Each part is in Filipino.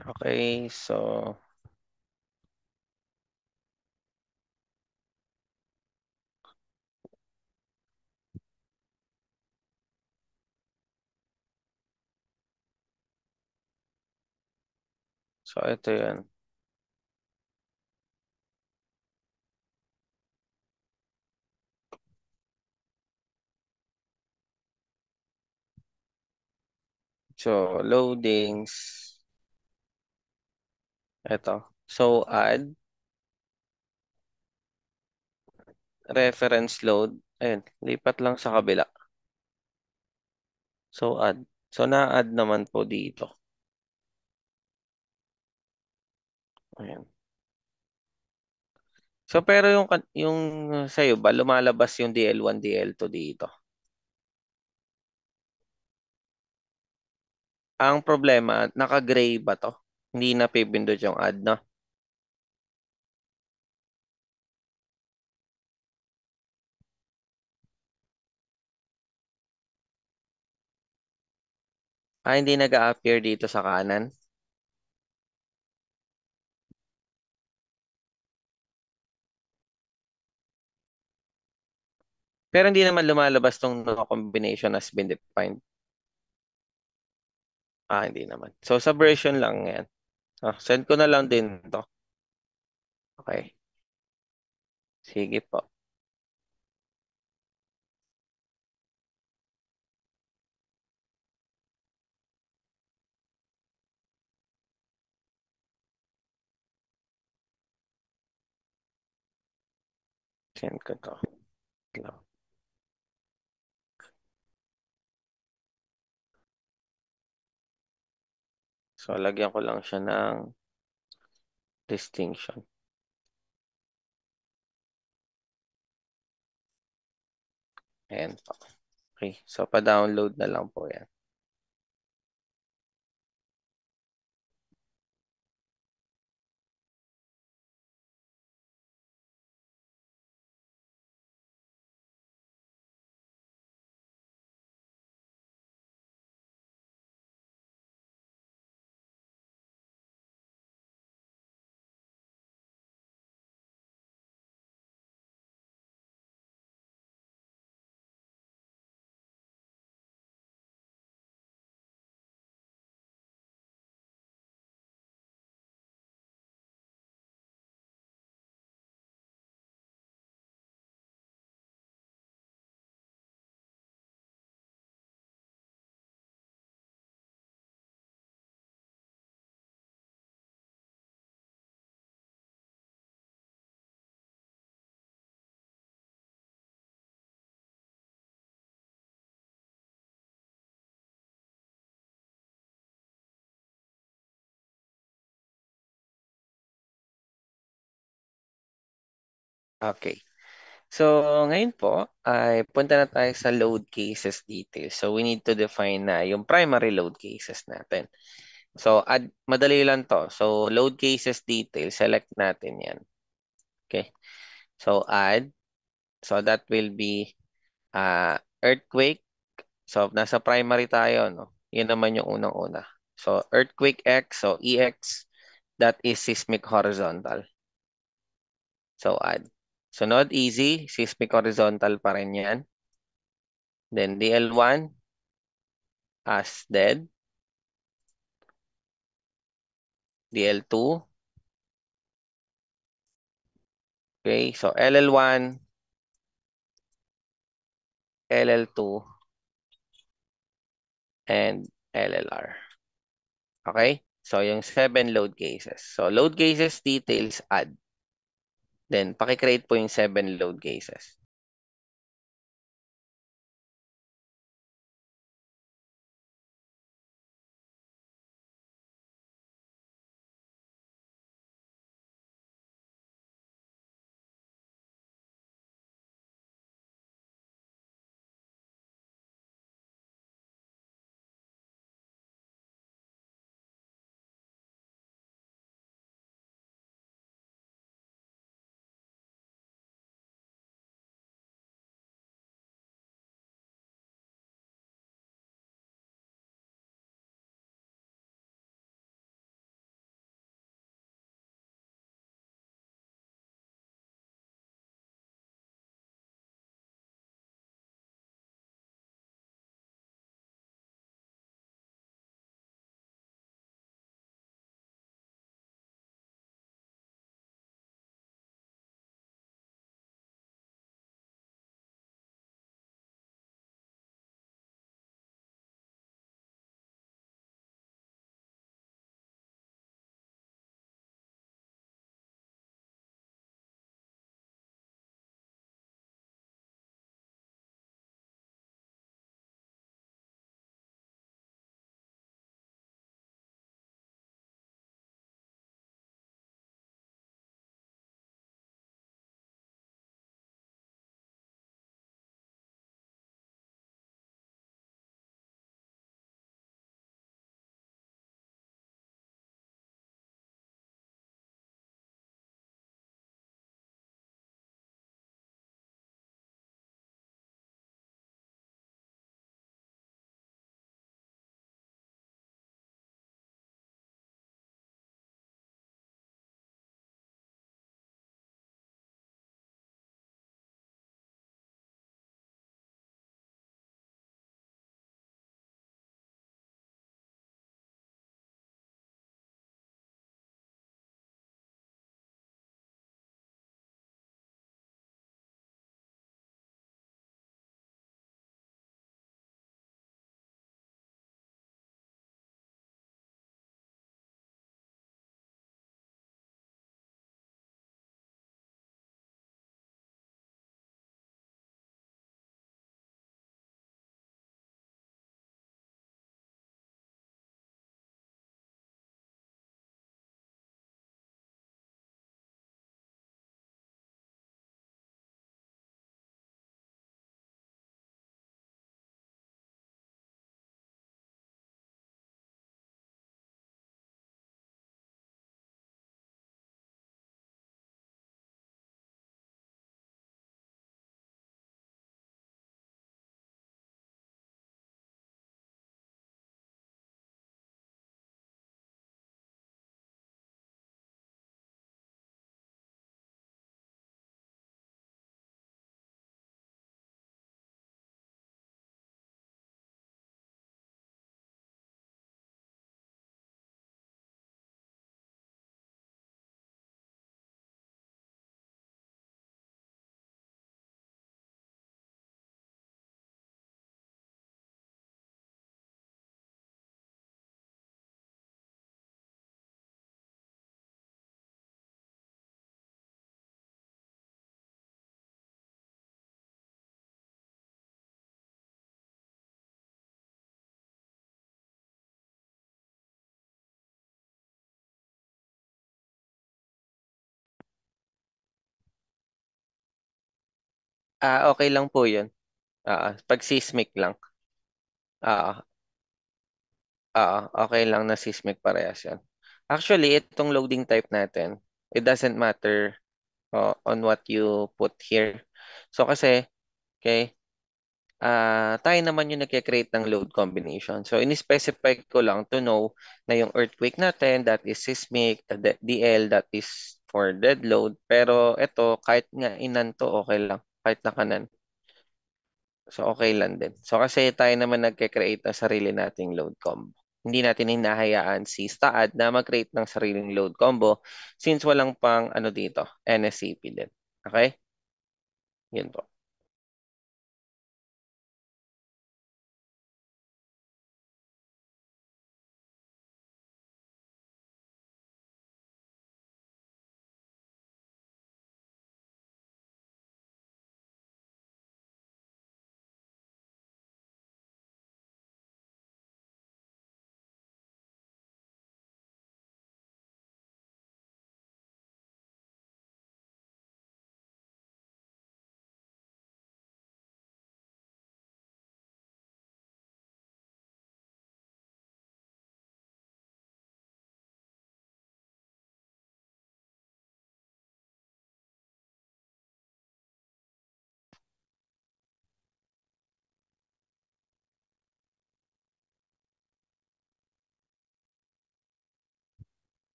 Okay, so ito yun. So, loadings. Ito. So, add, reference load. Ayun, lipat lang sa kabila. So, add. So, na-add naman po dito. Ayan. So, pero yung sa'yo ba, lumalabas yung DL1, DL2 dito? Ang problema, naka-gray ba to? Hindi na pipindot yung add, no? Hindi nag-a-appear dito sa kanan. Pero hindi naman lumalabas tong no combination has been defined. Hindi naman. So, sa version lang yan. Send ko na lang din to. Okay. Sige po. Send ko to. So, lagyan ko lang siya ng distinction. Ayan po. Okay. So, pa-download na lang po yan. Okay. So, ngayon po, ay punta na tayo sa load cases details. So, we need to define na yung primary load cases natin. So, madali lang to. So, load cases details, select natin yan. Okay. So, add. So, that will be earthquake. So, nasa primary tayo, no? Yun naman yung unang-una. So, earthquake X. So, EX, that is seismic horizontal. So, add. Sunod, easy. Seismic horizontal pa rin yan. Then, DL1 as dead. DL2. Okay. So, LL1, LL2, and LLR. Okay? So, yung 7 load cases. So, load cases details, add. Then, pakicreate po yung 7 load cases. Okay lang po yun. Pag seismic lang. Ah, okay lang na seismic parehas yan. Actually, itong loading type natin, it doesn't matter on what you put here. So kasi, okay, tayo naman yung nagke-create ng load combination. So, in-specify ko lang to know na yung earthquake natin, that is seismic, DL, that is for dead load. Pero ito, kahit nga inan to, okay lang. Kahit nakanan. So, okay lang din. So, kasi tayo naman nagke-create ng sarili nating load combo. Hindi natin hinahayaan si STAAD na mag-create ng sariling load combo since walang pang ano dito, NSCP din. Okay? Yun po.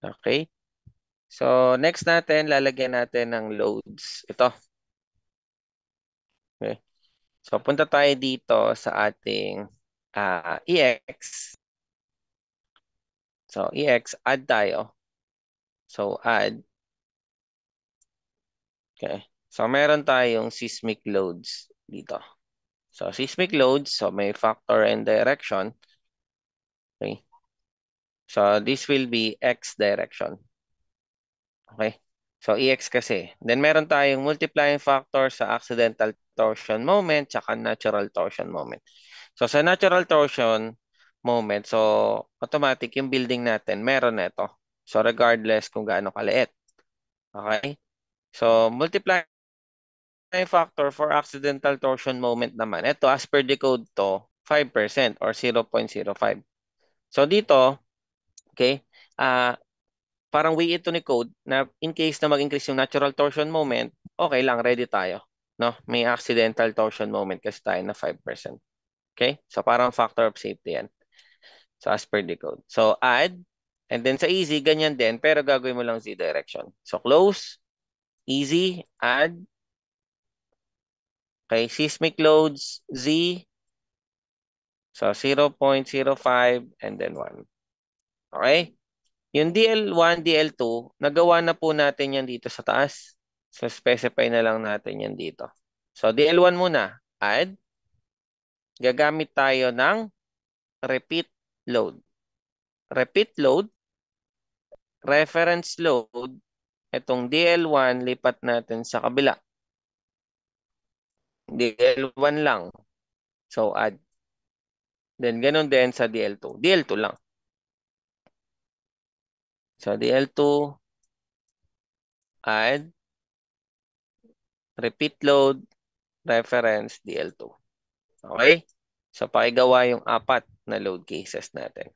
Okay? So, next natin, lalagyan natin ng loads. Ito. Okay? So, punta tayo dito sa ating EX. So, EX, add tayo. So, add. Okay. So, meron tayong seismic loads dito. So, seismic loads, so may factor and direction. Okay. So, this will be X direction. Okay. So, EX kasi. Then, meron tayong multiplying factor sa accidental torsion moment tsaka natural torsion moment. So, sa natural torsion moment, so, automatic yung building natin, meron na ito. So, regardless kung gaano kaliit. Okay? So, multiplying factor for accidental torsion moment naman. Ito, as per the code to, 5% or 0.05. So, dito, okay, parang way ito ni code na in case na mag-increase yung natural torsion moment, okay lang, ready tayo. No? May accidental torsion moment kasi tayo na 5%. Okay? So, parang factor of safety yan. So, as per the code. So, add. And then sa easy, ganyan din. Pero gagawin mo lang Z direction. So, close. Easy. Add. Okay. Seismic loads. Z. So, 0.05 and then 1. Okay? Yung DL1, DL2, nagawa na po natin yan dito sa taas. So, specify na lang natin yan dito. So, DL1 muna. Add. Gagamit tayo ng repeat load. Repeat load, reference load, itong DL1, lipat natin sa kabila. DL1 lang. So, add. Then, ganun din sa DL2. DL2 lang. So, DL2, add, repeat load, reference, DL2. Okay? So, pakigawa yung apat na load cases natin.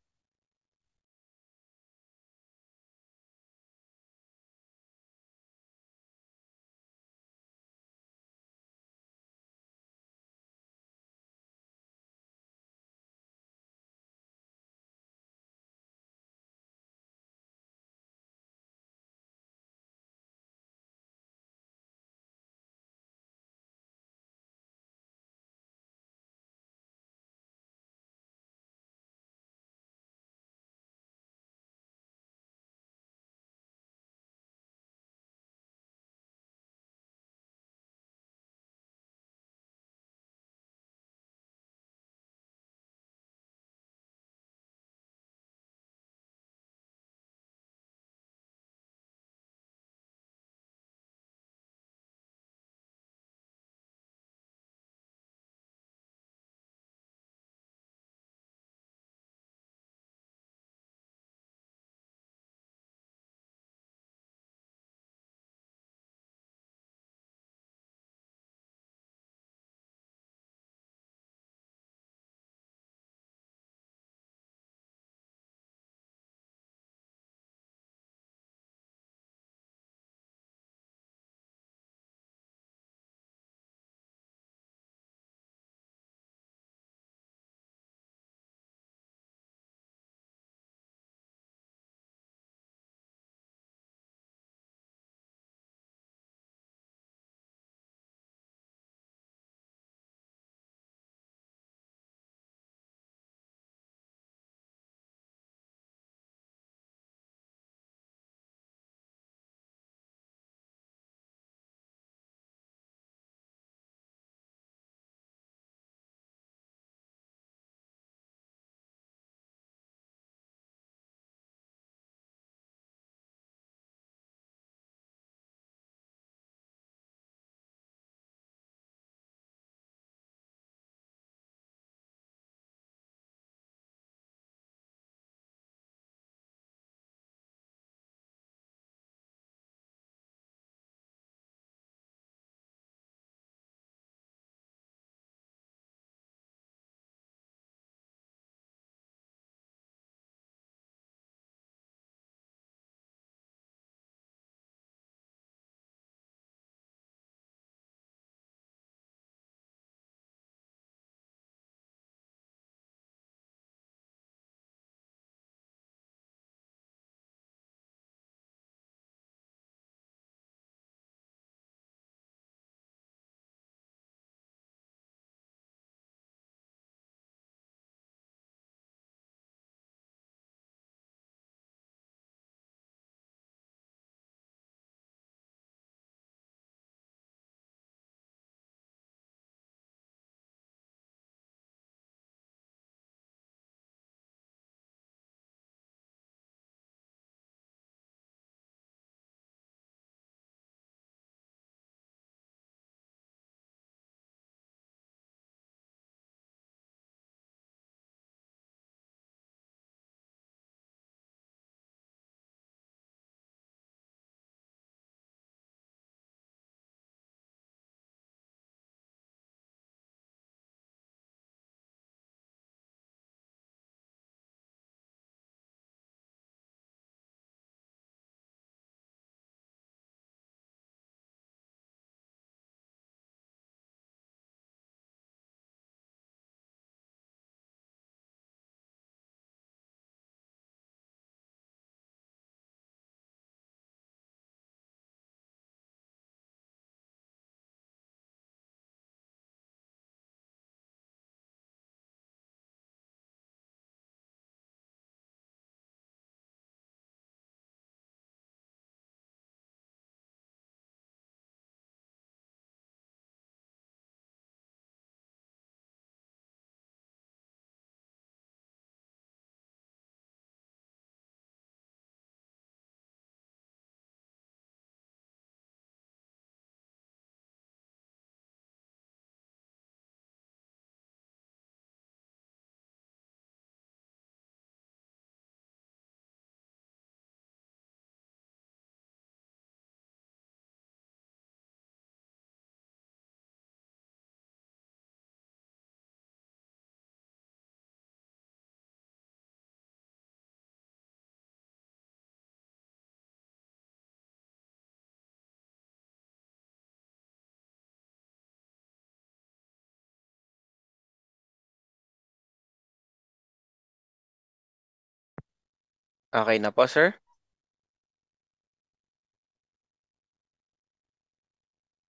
Okay na po, sir?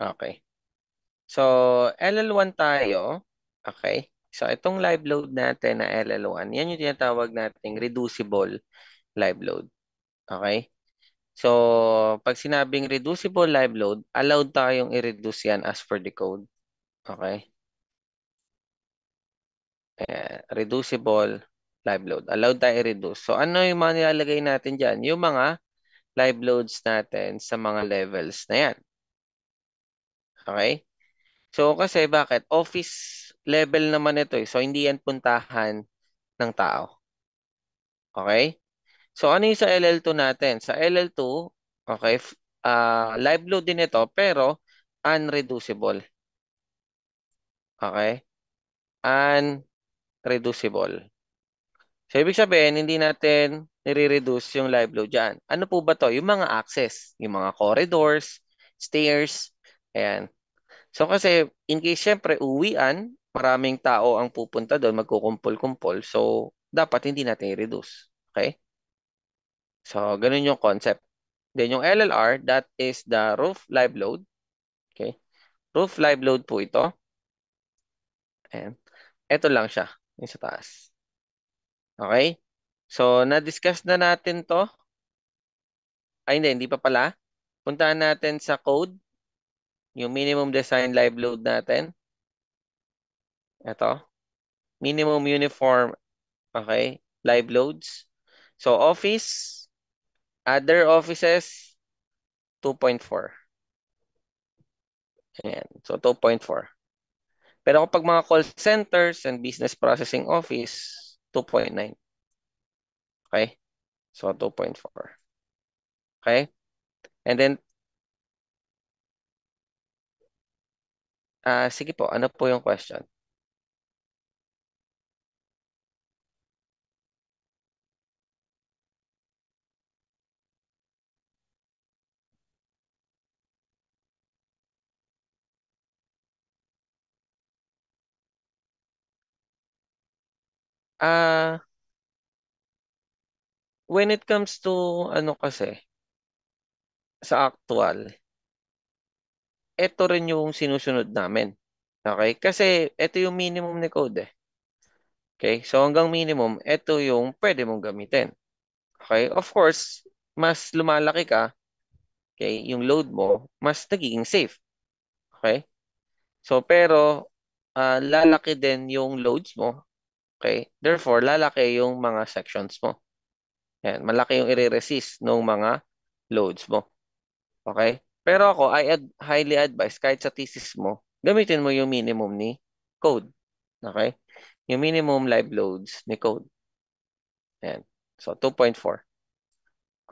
Okay. So, LL1 tayo. Okay. So, itong live load natin na LL1, yan yung tinatawag nating reducible live load. Okay? So, pag sinabing reducible live load, allowed tayong i-reduce yan as per the code. Okay? Reducible live load. Allowed tayo i-reduce. So, ano yung mga nilalagay natin dyan? Yung mga live loads natin sa mga levels na yan. Okay? So, kasi bakit? Office level naman ito eh. So, hindi yan puntahan ng tao. Okay? So, ano yung sa LL2 natin? Sa LL2, okay, live load din ito, pero unreducible. Okay? Unreducible. So, ibig sabihin, hindi natin nire-reduce yung live load dyan. Ano po ba to? Yung mga access, yung mga corridors, stairs, ayan. So, kasi in case syempre uwian, maraming tao ang pupunta doon, magkukumpol-kumpol. So, dapat hindi natin i-reduce. Okay? So, ganun yung concept. Then, yung LLR, that is the roof live load. Okay? Roof live load po ito. Ayan. Ito lang siya, yung sa taas. Okay? So, na-discuss na natin to. Ay, hindi pa pala. Puntahan natin sa code, yung minimum design live load natin. Ito. Minimum uniform, okay, live loads. So, office, other offices, 2.4. Ayan. So, 2.4. Pero kapag mga call centers and business processing office, 2.9. Okay? So, 2.4. Okay? And then, sige po, ano po yung question? Ah, when it comes to, ano kasi, sa actual, ito rin yung sinusunod namin. Okay? Kasi, ito yung minimum ni code eh. Okay? So, hanggang minimum, ito yung pwede mong gamitin. Okay? Of course, mas lumalaki ka, okay, yung load mo, mas nagiging safe. Okay? So, pero, lalaki din yung loads mo. Okay? Therefore, lalaki yung mga sections mo. Yan, malaki yung i-resist ng mga loads mo. Okay? Pero ako, highly advise, kahit sa thesis mo, gamitin mo yung minimum ni code. Okay? Yung minimum live loads ni code. Yan. So, 2.4.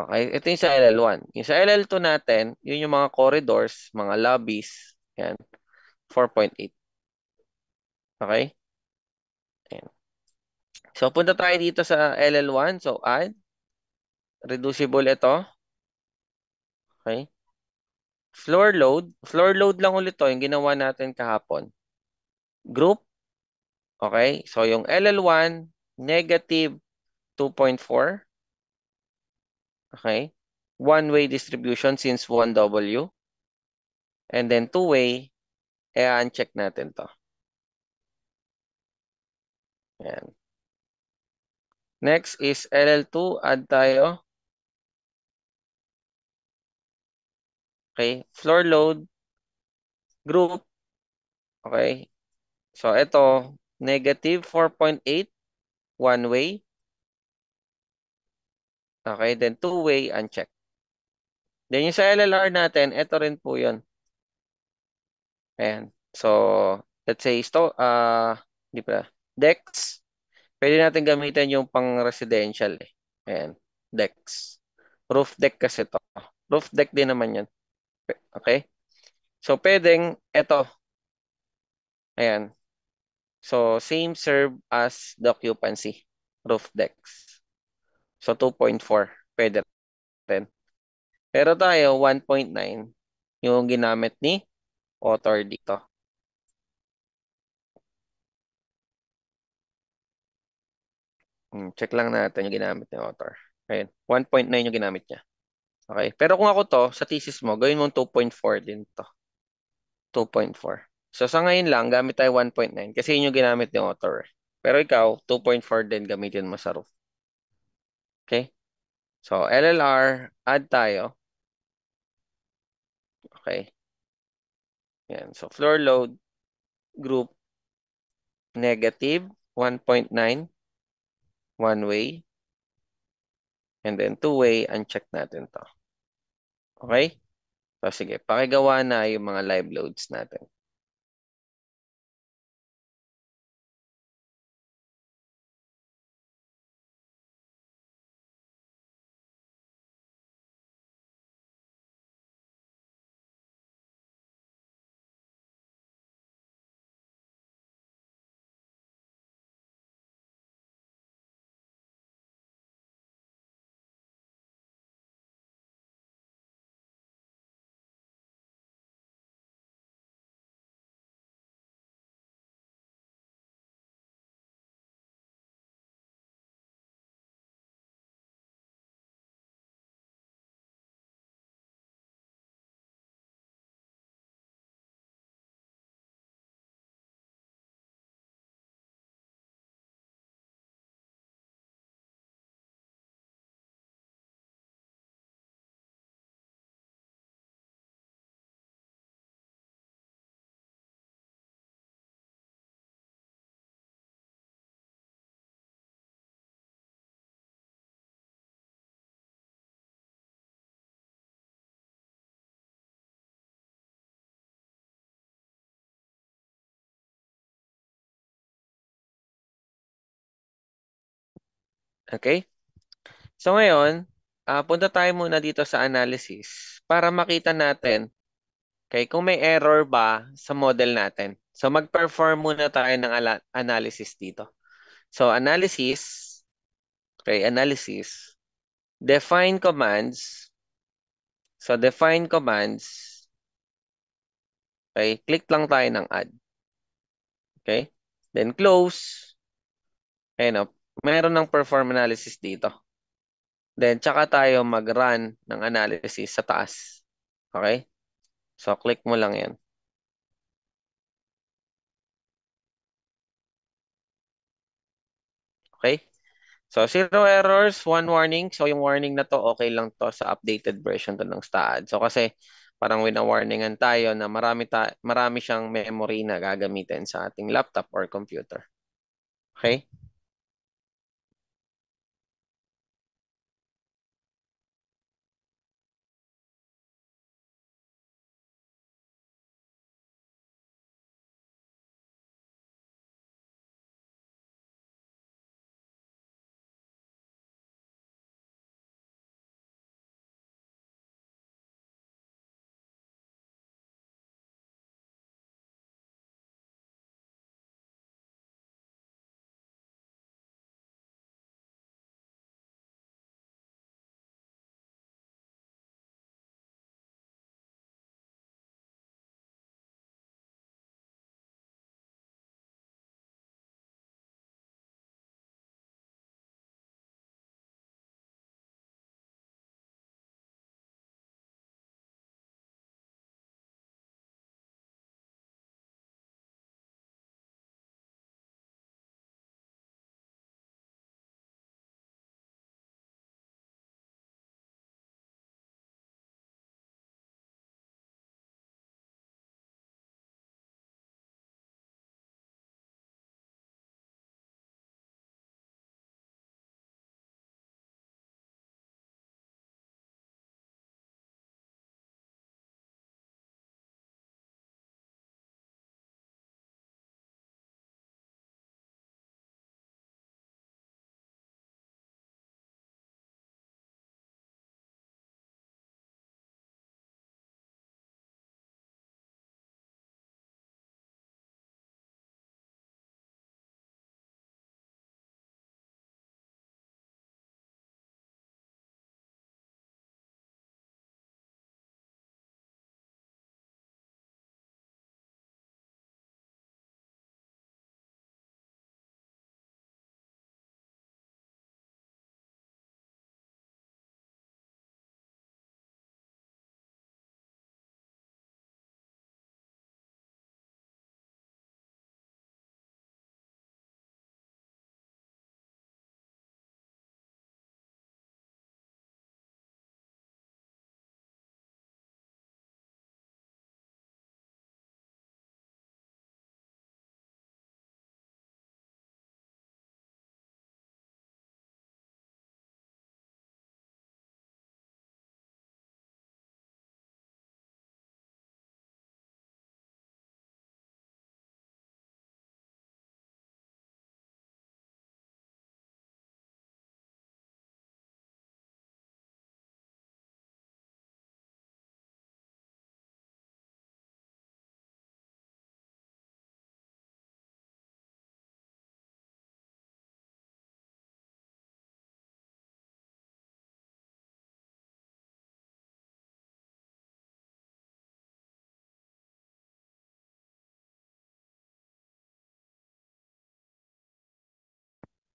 Okay? Ito yung sa LL1. Yung sa LL2 natin, yun yung mga corridors, mga lobbies. Yan. 4.8. Okay? Ayan. So, punta tayo dito sa LL1. So, add. Reducible ito. Okay? Floor load. Floor load lang ulit to, yung ginawa natin kahapon. Group. Okay? So, yung LL1, negative 2.4. Okay? One-way distribution since 1W. And then two-way, uncheck natin to. Ayan. Next is LL2. Add tayo. Okay? Floor load. Group. Okay? So, ito, negative 4.8. One-way. Okay? Then two-way, uncheck. Then yung sa LLR natin, ito rin po yun. Ayan. So, let's say, di pa, Dex. Pwede natin gamitin yung pang-residential eh. Ayan. Dex. Roof deck kasi to. Roof deck din naman yan. Okay? So, pwedeng, eto. Ayan. So, same serve as the occupancy. Roof decks. So, 2.4. Pwede rin. Pero tayo, 1.9 yung ginamit ni author dito. Check lang natin yung ginamit ni author. Ayan, 1.9 yung ginamit niya. Okay? Pero kung ako to, sa thesis mo, gawin mo 2.4 din to. 2.4. So sa ngayon lang, gamit tayo 1.9 kasi yun yung ginamit ng author. Pero ikaw, 2.4 din gamitin mo sa roof. Okay? So LLR, add tayo. Okay? Yan. So floor load, group, negative, 1.9, one way, and then two way, uncheck natin to. Okay? So sige, pakigawa na yung mga live loads natin. Okay? So ngayon, punta tayo muna dito sa analysis para makita natin okay, kung may error ba sa model natin. So mag-perform muna tayo ng analysis dito. So analysis, okay, analysis, define commands. So define commands, okay, click lang tayo ng add. Okay? Then close. Ayun o, meron ng perform analysis dito. Then tsaka tayo mag-run ng analysis sa taas. Okay? So click mo lang yan. Okay? So, zero errors, one warning. So, yung warning na to, okay lang to sa updated version to ng STAAD. So, kasi parang wina-warningan tayo na marami siyang memory na gagamitin sa ating laptop or computer. Okay?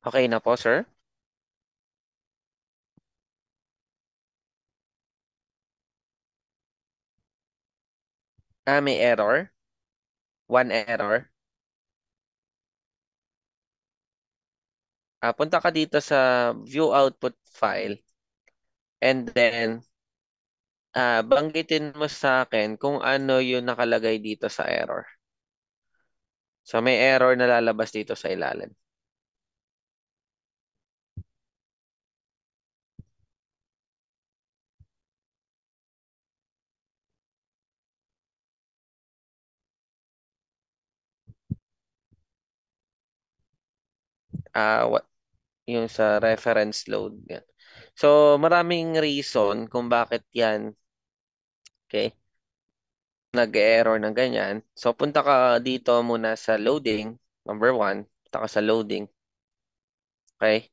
Okay na po, sir? May error. One error. Punta ka dito sa view output file and then banggitin mo sa akin kung ano yung nakalagay dito sa error. So may error na lalabas dito sa ilalim. What yung sa reference load. Yan. So maraming reason kung bakit yan, okay, nag-error ng ganyan. So punta ka dito muna sa loading, number one. Punta ka sa loading, okay?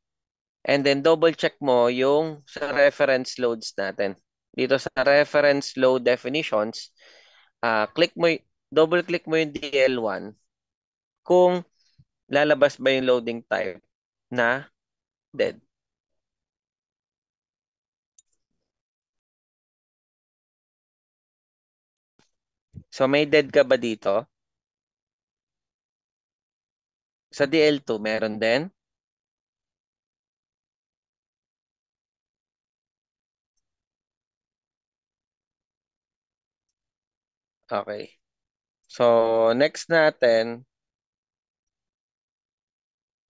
And then double check mo yung sa reference loads natin. Dito sa reference load definitions, click mo, double click mo yung DL1 kung lalabas ba yung loading type na dead. So may dead ka ba dito? Sa DL2 meron din? Okay. So next natin,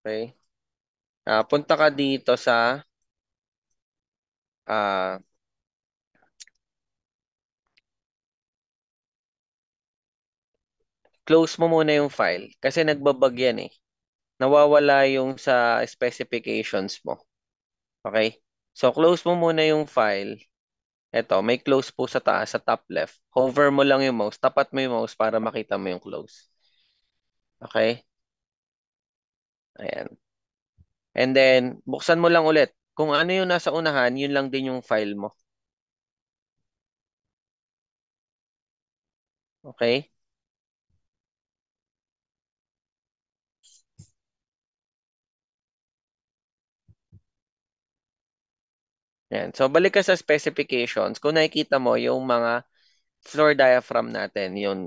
okay, punta ka dito sa ah, close mo muna yung file kasi nagbabag yan eh. Nawawala yung sa specifications mo. Okay? So, close mo muna yung file. Eto, may close po sa taas, sa top left. Hover mo lang yung mouse. Tapat mo yung mouse para makita mo yung close. Okay? Ayan. And then, buksan mo lang ulit. Kung ano yung nasa unahan, yun lang din yung file mo. Okay? Ayan. So, balik ka sa specifications. Kung nakikita mo yung mga floor diaphragm natin, yung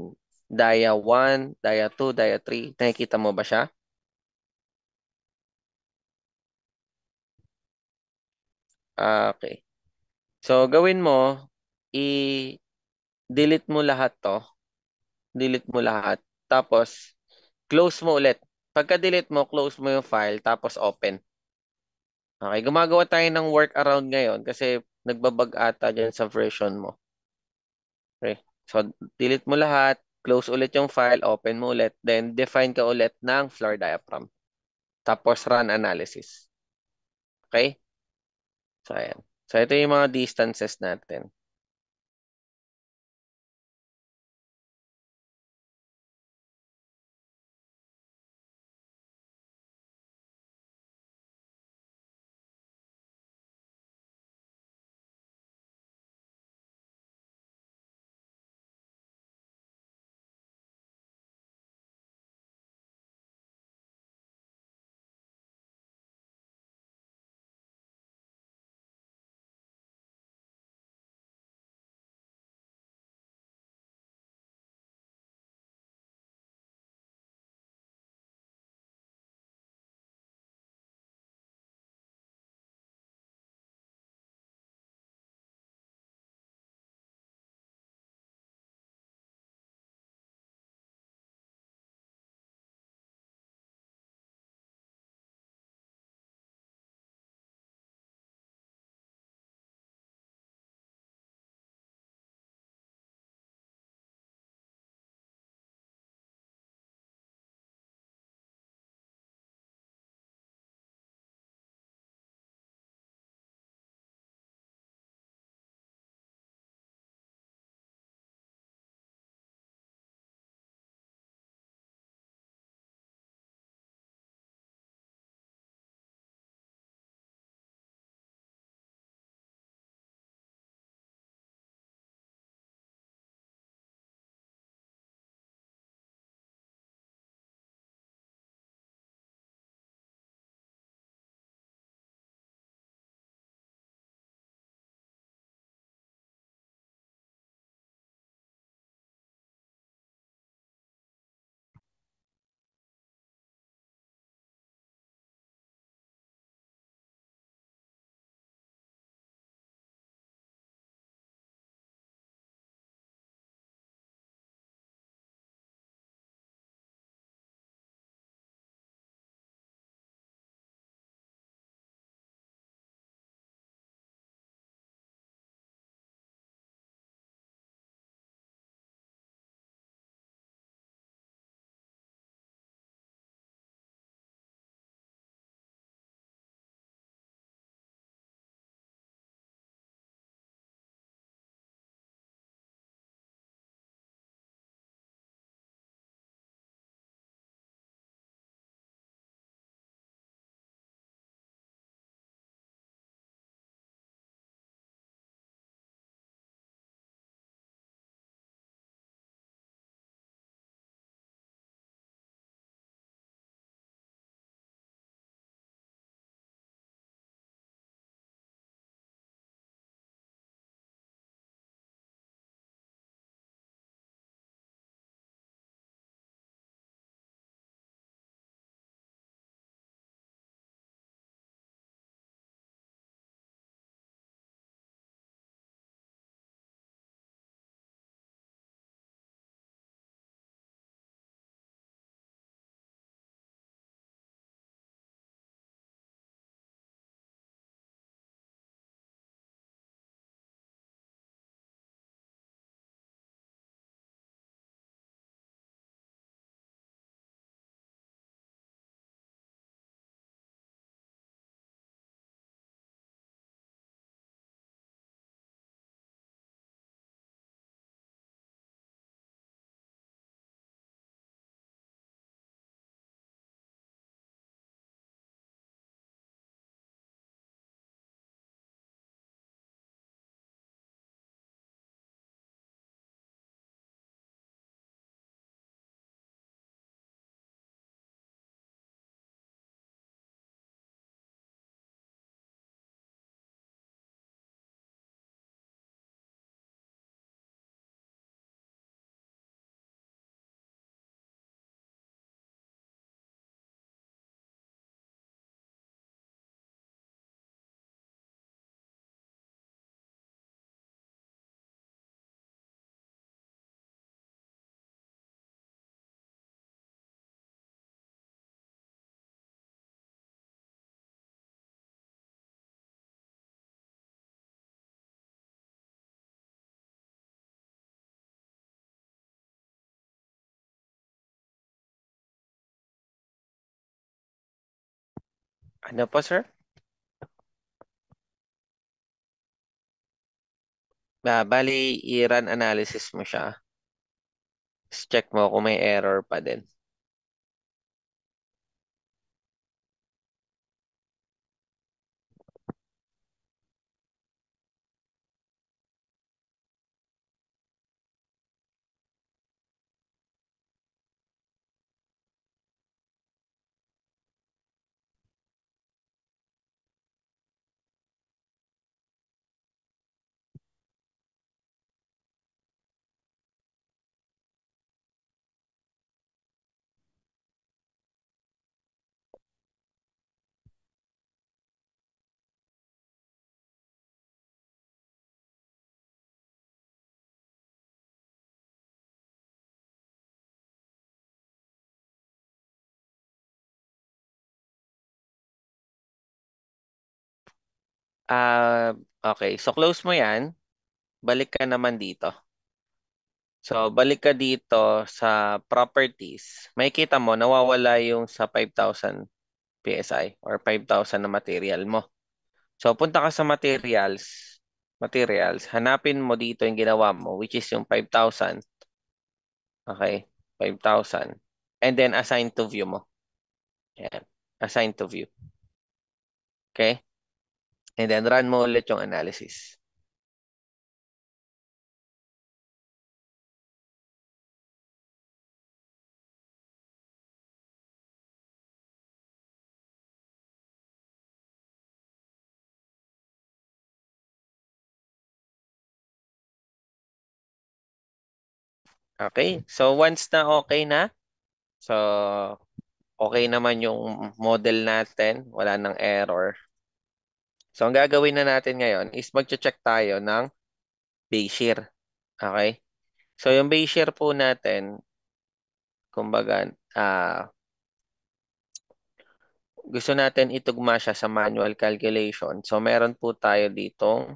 dia 1, dia 2, dia 3, nakikita mo ba siya? Okay. So, gawin mo, i-delete mo lahat to. Delete mo lahat. Tapos, close mo ulit. Pagka-delete mo, close mo yung file, tapos open. Okay, gumagawa tayo ng workaround ngayon kasi nagbabag ata dyan sa version mo. Okay. So, delete mo lahat, close ulit yung file, open mo ulit, then define ka ulit ng floor diaphragm. Tapos, run analysis. Okay? So, ayan. So, ito yung mga distances natin. Ano po, sir? Bali, i-run analysis mo siya. Tapos check mo kung may error pa din. Ah, okay. So close mo 'yan. Balik ka naman dito. So balik ka dito sa properties. Makikita mo nawawala yung sa 5,000 PSI or 5,000 na material mo. So punta ka sa materials. Materials. Hanapin mo dito yung ginawa mo which is yung 5,000. Okay? 5,000. And then assign to view mo. Yan. Assign to view. Okay? And then run mo ulit yung analysis. Okay? So once na okay na, so okay naman yung model natin, wala nang error. So ang gagawin na natin ngayon is magche-check tayo ng Bayesier. Okay? So yung Bayesier po natin, kumbaga, gusto natin itugma siya sa manual calculation. So meron po tayo ditong,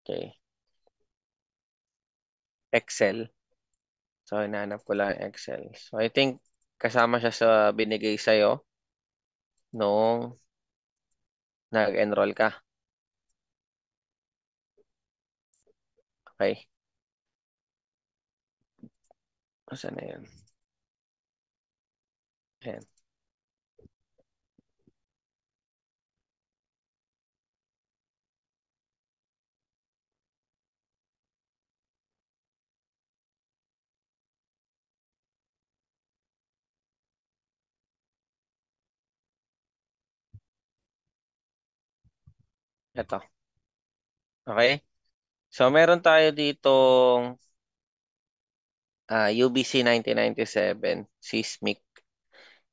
okay, Excel. So hinahanap ko lang yung Excel. So I think kasama siya sa binigay sa'yo nung nag-enroll ka. Okay? Saan na yun? Ayan. Ito. Okay? So meron tayo ditong UBC 1997 seismic.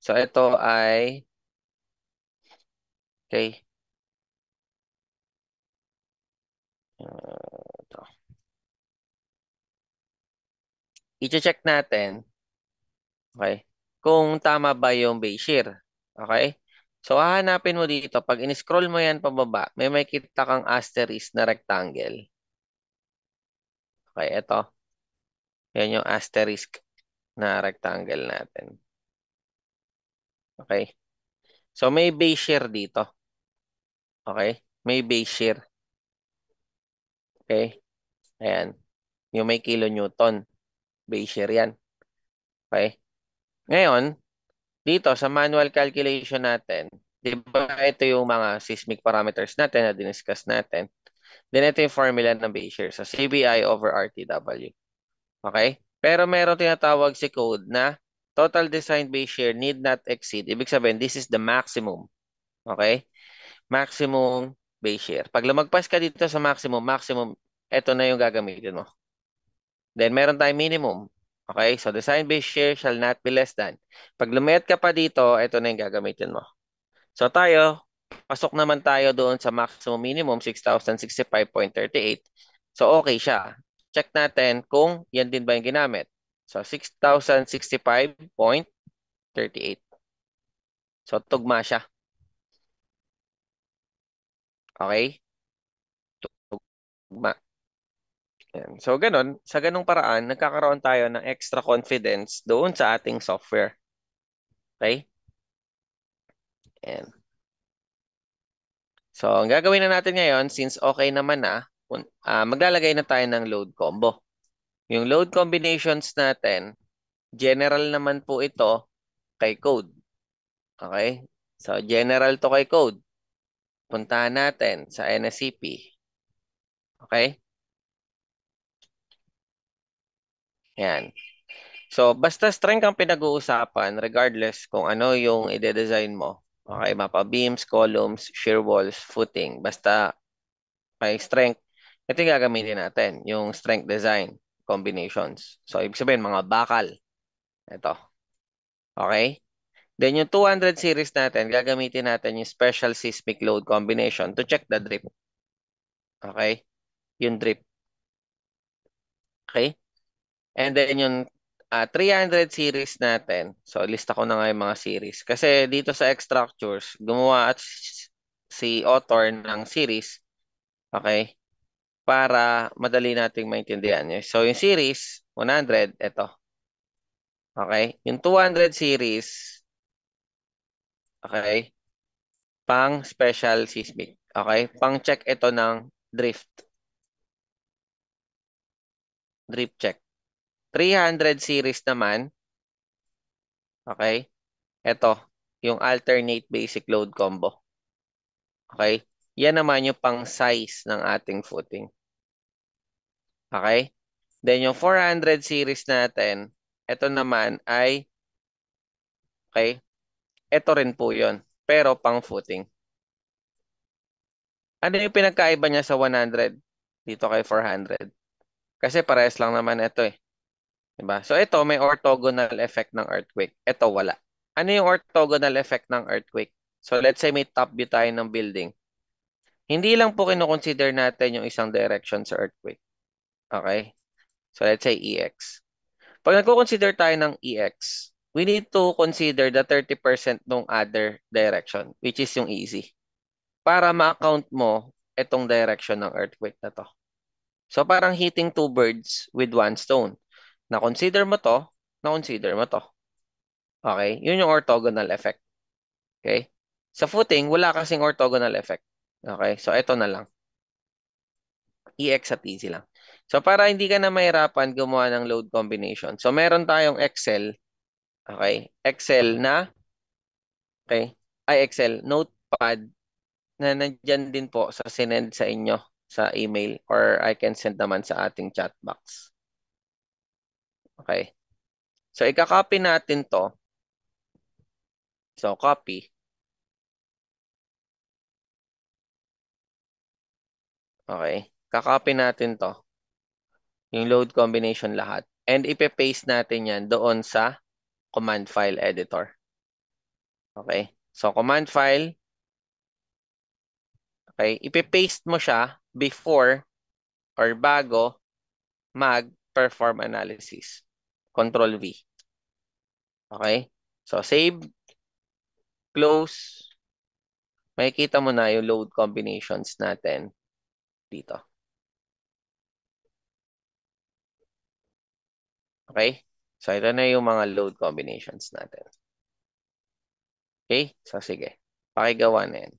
So ito ay, okay, ito. I-check natin, okay, kung tama ba yung Bayesier. Okay? So hahanapin mo dito, pag in-scroll mo yan pababa, may makita kang asterisk na rectangle. Okay, ito. Yan yung asterisk na rectangle natin. Okay? So may Bayesier dito. Okay? May Bayesier. Okay? Ayan. Yung may kilonewton. Bayesier yan. Okay? Ngayon, dito sa manual calculation natin, di ba ito yung mga seismic parameters natin na diniscuss natin. Then ito yung formula ng Bayesier. So CBI over RTW. Okay? Pero meron tinatawag si code na total design Bayesier need not exceed. Ibig sabihin, this is the maximum. Okay? Maximum Bayesier. Pag lumagpas ka dito sa maximum, ito na yung gagamitin mo. Then meron tayong minimum. Okay? So design Bayesier shall not be less than. Pag lumayat ka pa dito, ito na yung gagamitin mo. So tayo, pasok naman tayo doon sa maximum minimum, 6,065.38. So okay siya. Check natin kung yan din ba yung ginamit. So 6,065.38. So tugma siya. Okay? Tugma. Yan. So, ganun, sa ganung paraan, nagkakaroon tayo ng extra confidence doon sa ating software. Okay? Yan. So, ang gagawin na natin ngayon, since okay naman na, maglalagay na tayo ng load combo. Yung load combinations natin, general naman po ito kay code. Okay? So, general to kay code. Puntahan natin sa NSCP. Okay? Yan. So, basta strength ang pinag-uusapan, regardless kung ano yung ide-design mo. Okay, mapa beams, columns, shear walls, footing. Basta may strength, ito yung gagamitin natin, yung strength design combinations. So, ibig sabihin, mga bakal. Ito. Okay? Then, yung 200 series natin, gagamitin natin yung special seismic load combination to check the drip. Okay? Yung drip. Okay? And then yung 300 series natin. So, lista ko na nga yung mga series. Kasi dito sa Extractures, gumawa at si author ng series. Okay? Para madali nating maintindihan. So, yung series, 100, ito. Okay? Yung 200 series, okay? Pang special seismic. Okay? Pang check ito ng drift. Drift check. 300 series naman, okay? Ito, yung alternate basic load combo. Okay? Yan naman yung pang size ng ating footing. Okay? Then yung 400 series natin, ito naman ay, okay, ito rin po yun. Pero pang footing. Ano yung pinagkaiba niya sa 100 dito kay 400? Kasi parehas lang naman ito eh. Diba? So ito may orthogonal effect ng earthquake. Ito wala. Ano yung orthogonal effect ng earthquake? So let's say may top view tayo ng building. Hindi lang po kinoconsider natin yung isang direction sa earthquake. Okay? So let's say EX. Pag nagko-consider tayo ng EX, we need to consider the 30% ng other direction, which is yung easy. Para ma-account mo itong direction ng earthquake na to. So parang hitting two birds with one stone. Na-consider mo to, na-consider mo to. Okay? Yun yung orthogonal effect. Okay? Sa footing, wala kasing orthogonal effect. Okay? So ito na lang. EX at easy lang. So para hindi ka na mahirapan gumawa ng load combination. So meron tayong Excel. Okay? Excel na, okay? Excel, notepad na nandyan din po sa sinend sa inyo sa email or I can send naman sa ating chat box. Okay? So ika-copy natin to. So copy. Okay? Kakopy natin to. Yung load combination lahat. And ipe-paste natin yan doon sa command file editor. Okay? So command file, okay? Ipe-paste mo siya before or bago mag-perform analysis. Control V. Okay? So, save, close. Makikita mo na yung load combinations natin dito. Okay? So, ito na yung mga load combinations natin. Okay? So, sige. Pakigawa na yan.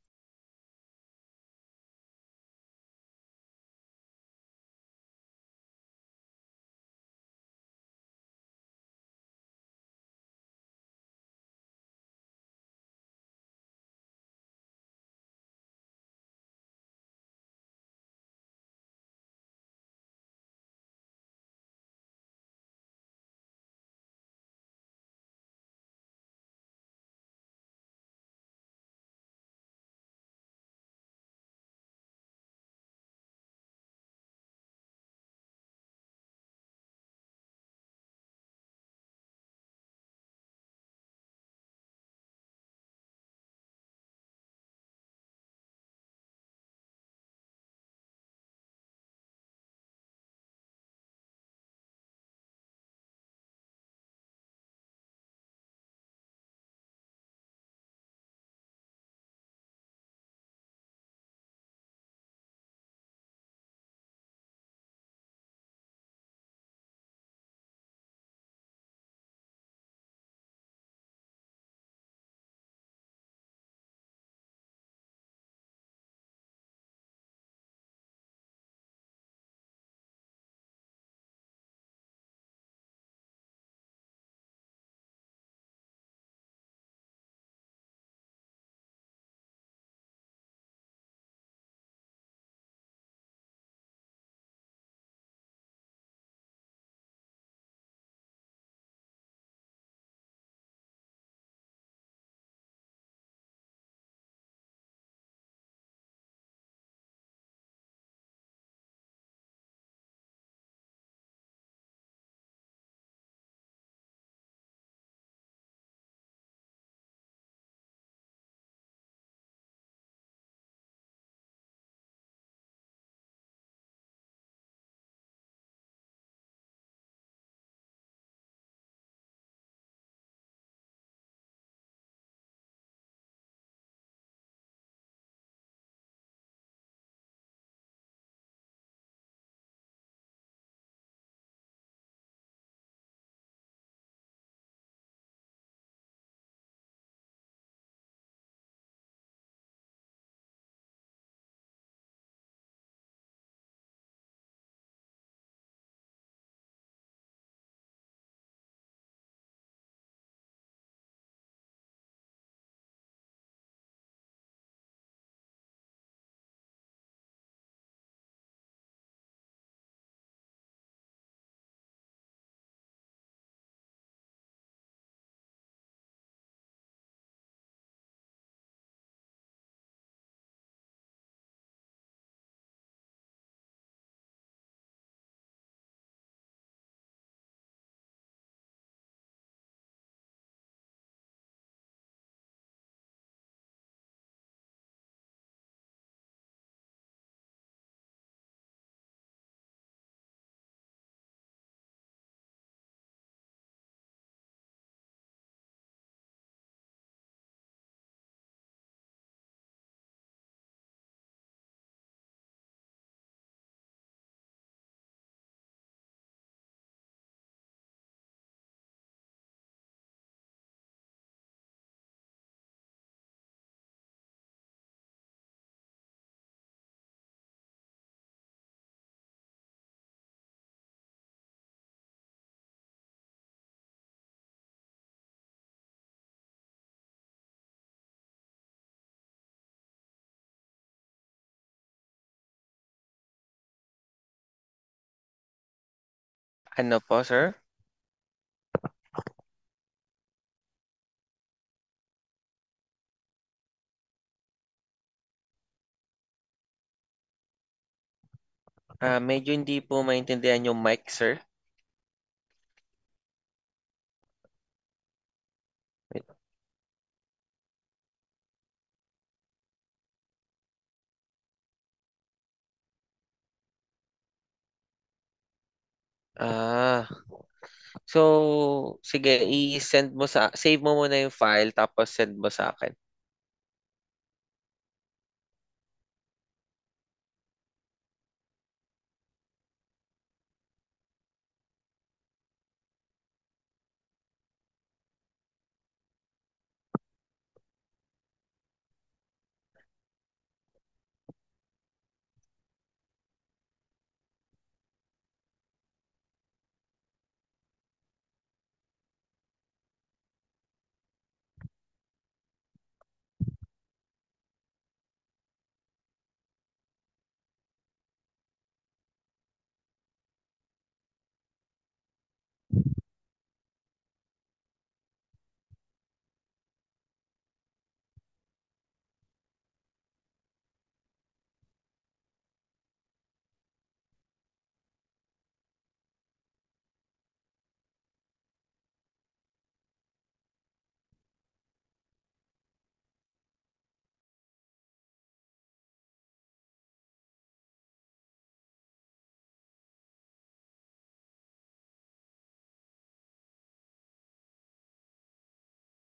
Ano po, sir? Medyo hindi po maintindihan yung mic, sir. Ah, so sige, save mo muna yung file tapos send mo sa akin.